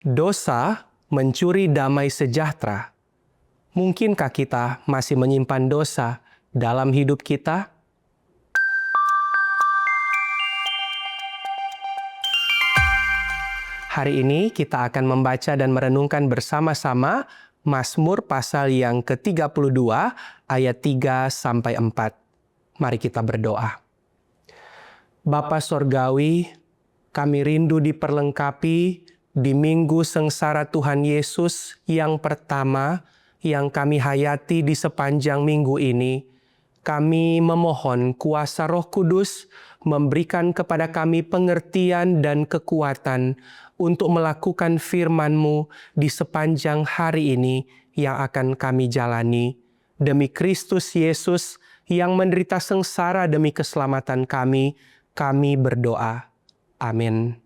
Dosa mencuri damai sejahtera. Mungkinkah kita masih menyimpan dosa dalam hidup kita? Hari ini kita akan membaca dan merenungkan bersama-sama Mazmur pasal yang ke-32 ayat 3-4. Mari kita berdoa. Bapa Sorgawi, kami rindu diperlengkapi di minggu sengsara Tuhan Yesus yang pertama yang kami hayati di sepanjang minggu ini. Kami memohon kuasa Roh Kudus memberikan kepada kami pengertian dan kekuatan untuk melakukan firman-Mu di sepanjang hari ini yang akan kami jalani. Demi Kristus Yesus yang menderita sengsara demi keselamatan kami berdoa. Amin.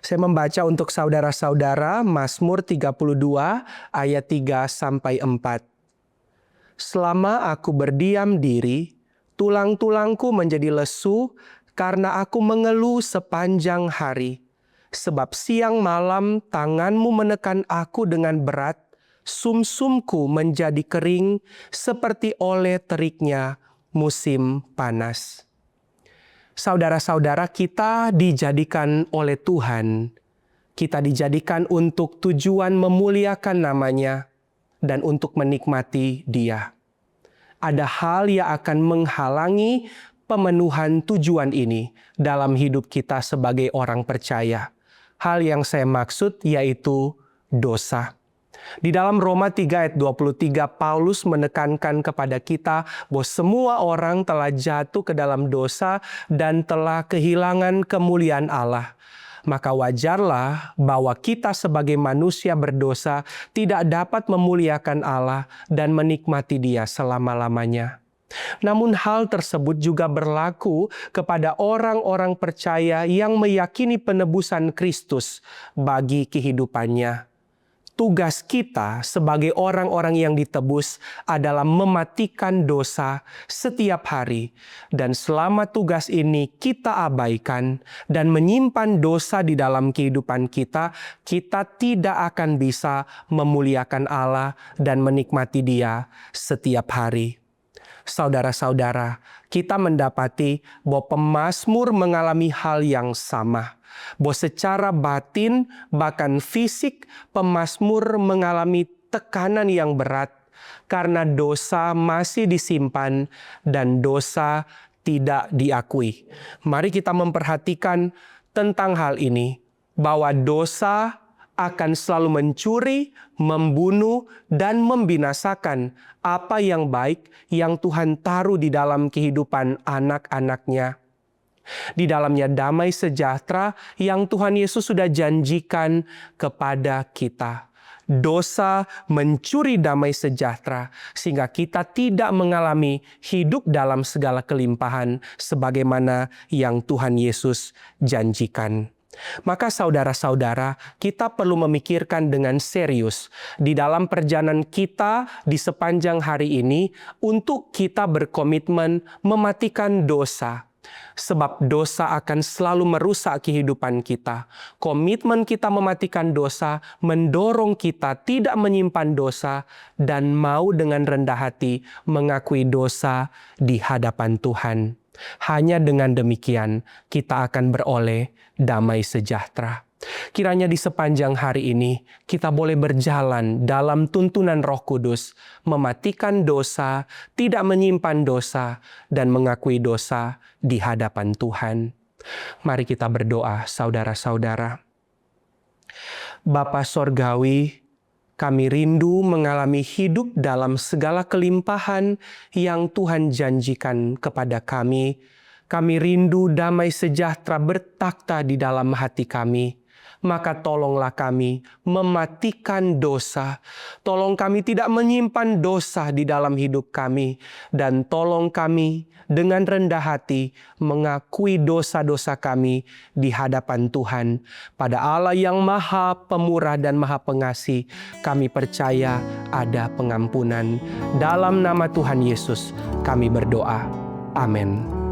Saya membaca untuk saudara-saudara Mazmur 32 ayat 3-4. Selama aku berdiam diri, tulang-tulangku menjadi lesu karena aku mengeluh sepanjang hari. Sebab siang malam tanganmu menekan aku dengan berat, sumsumku menjadi kering seperti oleh teriknya musim panas. Saudara-saudara, kita dijadikan oleh Tuhan. Kita dijadikan untuk tujuan memuliakan nama-Nya dan untuk menikmati Dia. Ada hal yang akan menghalangi pemenuhan tujuan ini dalam hidup kita sebagai orang percaya. Hal yang saya maksud yaitu dosa. Di dalam Roma 3 ayat 23, Paulus menekankan kepada kita bahwa semua orang telah jatuh ke dalam dosa dan telah kehilangan kemuliaan Allah. Maka wajarlah bahwa kita sebagai manusia berdosa tidak dapat memuliakan Allah dan menikmati Dia selama-lamanya. Namun hal tersebut juga berlaku kepada orang-orang percaya yang meyakini penebusan Kristus bagi kehidupannya. Tugas kita sebagai orang-orang yang ditebus adalah mematikan dosa setiap hari. Dan selama tugas ini kita abaikan dan menyimpan dosa di dalam kehidupan kita, kita tidak akan bisa memuliakan Allah dan menikmati Dia setiap hari. Saudara-saudara, kita mendapati bahwa pemazmur mengalami hal yang sama. Bahwa secara batin bahkan fisik pemazmur mengalami tekanan yang berat karena dosa masih disimpan dan dosa tidak diakui. Mari kita memperhatikan tentang hal ini, bahwa dosa akan selalu mencuri, membunuh, dan membinasakan apa yang baik yang Tuhan taruh di dalam kehidupan anak-anak-Nya. Di dalamnya damai sejahtera yang Tuhan Yesus sudah janjikan kepada kita. Dosa mencuri damai sejahtera sehingga kita tidak mengalami hidup dalam segala kelimpahan sebagaimana yang Tuhan Yesus janjikan. Maka saudara-saudara, kita perlu memikirkan dengan serius di dalam perjalanan kita di sepanjang hari ini untuk kita berkomitmen mematikan dosa. Sebab dosa akan selalu merusak kehidupan kita. Komitmen kita mematikan dosa mendorong kita tidak menyimpan dosa dan mau dengan rendah hati mengakui dosa di hadapan Tuhan. Hanya dengan demikian kita akan beroleh damai sejahtera. Kiranya di sepanjang hari ini kita boleh berjalan dalam tuntunan Roh Kudus, mematikan dosa, tidak menyimpan dosa, dan mengakui dosa di hadapan Tuhan. Mari kita berdoa, saudara-saudara. Bapa Sorgawi, kami rindu mengalami hidup dalam segala kelimpahan yang Tuhan janjikan kepada kami. Kami rindu damai sejahtera bertakhta di dalam hati kami. Maka tolonglah kami mematikan dosa. Tolong kami tidak menyimpan dosa di dalam hidup kami. Dan tolong kami dengan rendah hati mengakui dosa-dosa kami di hadapan Tuhan. Pada Allah yang Maha Pemurah dan Maha Pengasih, kami percaya ada pengampunan. Dalam nama Tuhan Yesus kami berdoa. Amin.